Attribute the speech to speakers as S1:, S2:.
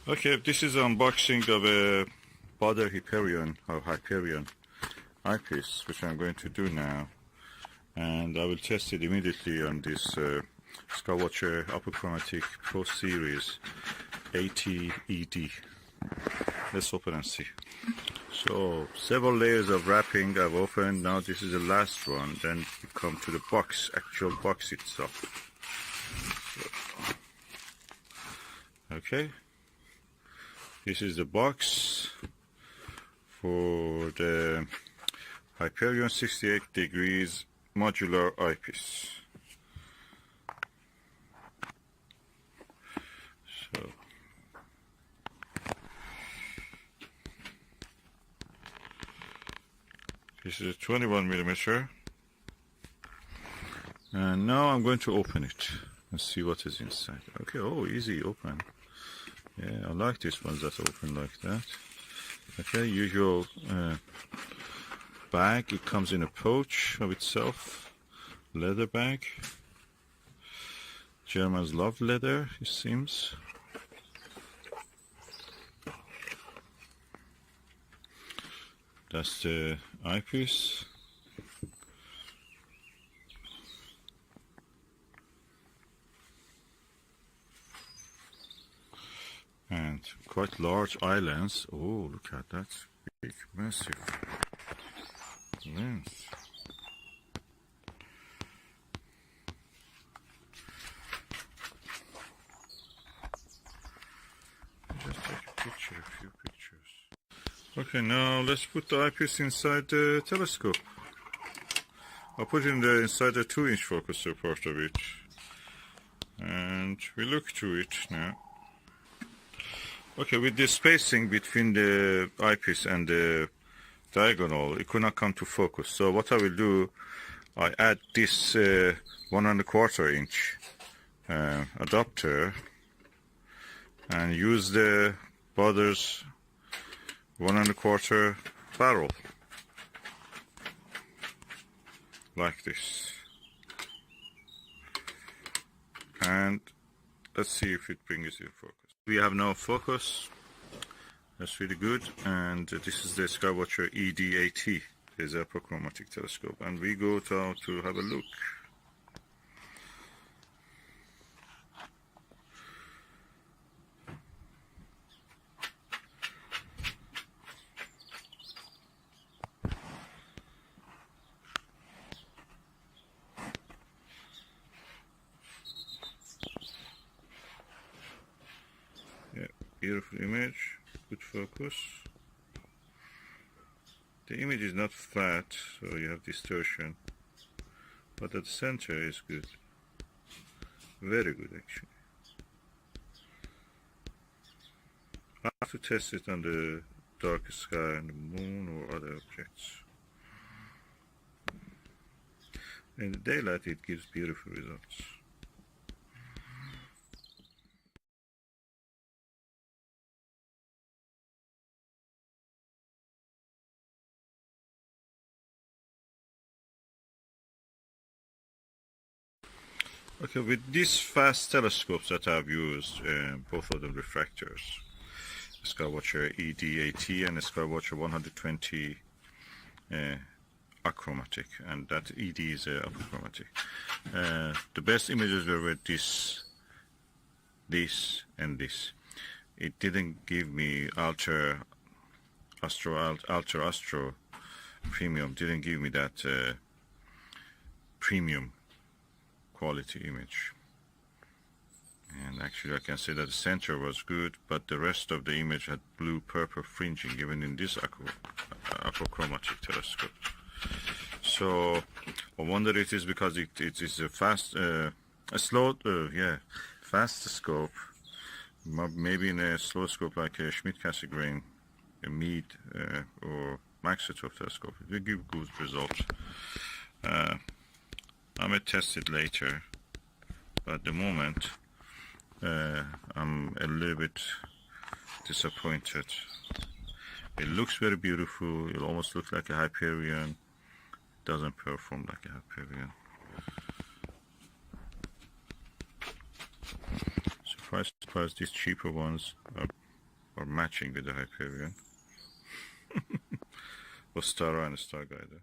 S1: Okay, this is an unboxing of a Baader Hyperion eyepiece, which I'm going to do now, and I will test it immediately on this Skywatcher Apochromatic Pro Series 80 ED. Let's open and see. So several layers of wrapping I've opened. Now this is the last one. Then we come to the box, actual box itself. Okay. This is the box for the Hyperion 68 degrees modular eyepiece. So this is a 21mm, and now I'm going to open it and see what is inside. Okay, oh, easy open. Yeah, I like these ones that open like that. Okay, usual bag. It comes in a pouch of itself, leather bag. Germans love leather, it seems. That's the eyepiece. And quite large eye lens. Oh, look at that big, massive lens. Just take a picture, a few pictures. Okay, now let's put the eyepiece inside the telescope. I'll put it inside the 2-inch focuser part of it, and we look through it now. Okay, with the spacing between the eyepiece and the diagonal, it could not come to focus. So what I will do, I add this 1¼ inch adapter and use the Baader's 1¼ barrel, like this. And let's see if it brings it in focus. We have no focus. That's really good. And this is the Skywatcher ED. Is a apochromatic telescope, and we go to have a look. Yeah, beautiful image, good focus. The image is not flat, so you have distortion, but at the center is good. Very good, actually. I have to test it on the dark sky and the moon or other objects. In the daylight it gives beautiful results. Okay, with these fast telescopes that I've used, both of them refractors, Skywatcher ED and Skywatcher 120 achromatic, and that ED is apochromatic. The best images were with this, and this. It didn't give me Altair Astro premium, didn't give me that premium quality image. And actually I can say that the center was good, but the rest of the image had blue purple fringing even in this apochromatic telescope. So I wonder it is because it is a fast fast scope, maybe in a slow scope like a Schmidt-Cassegrain, a Meade or Maxitov telescope. It will give good results. I may test it later, but at the moment I'm a little bit disappointed. It looks very beautiful. It almost looks like a Hyperion. It doesn't perform like a Hyperion. Surprise, surprise, these cheaper ones are or matching with the Hyperion. Ostara and Starguider.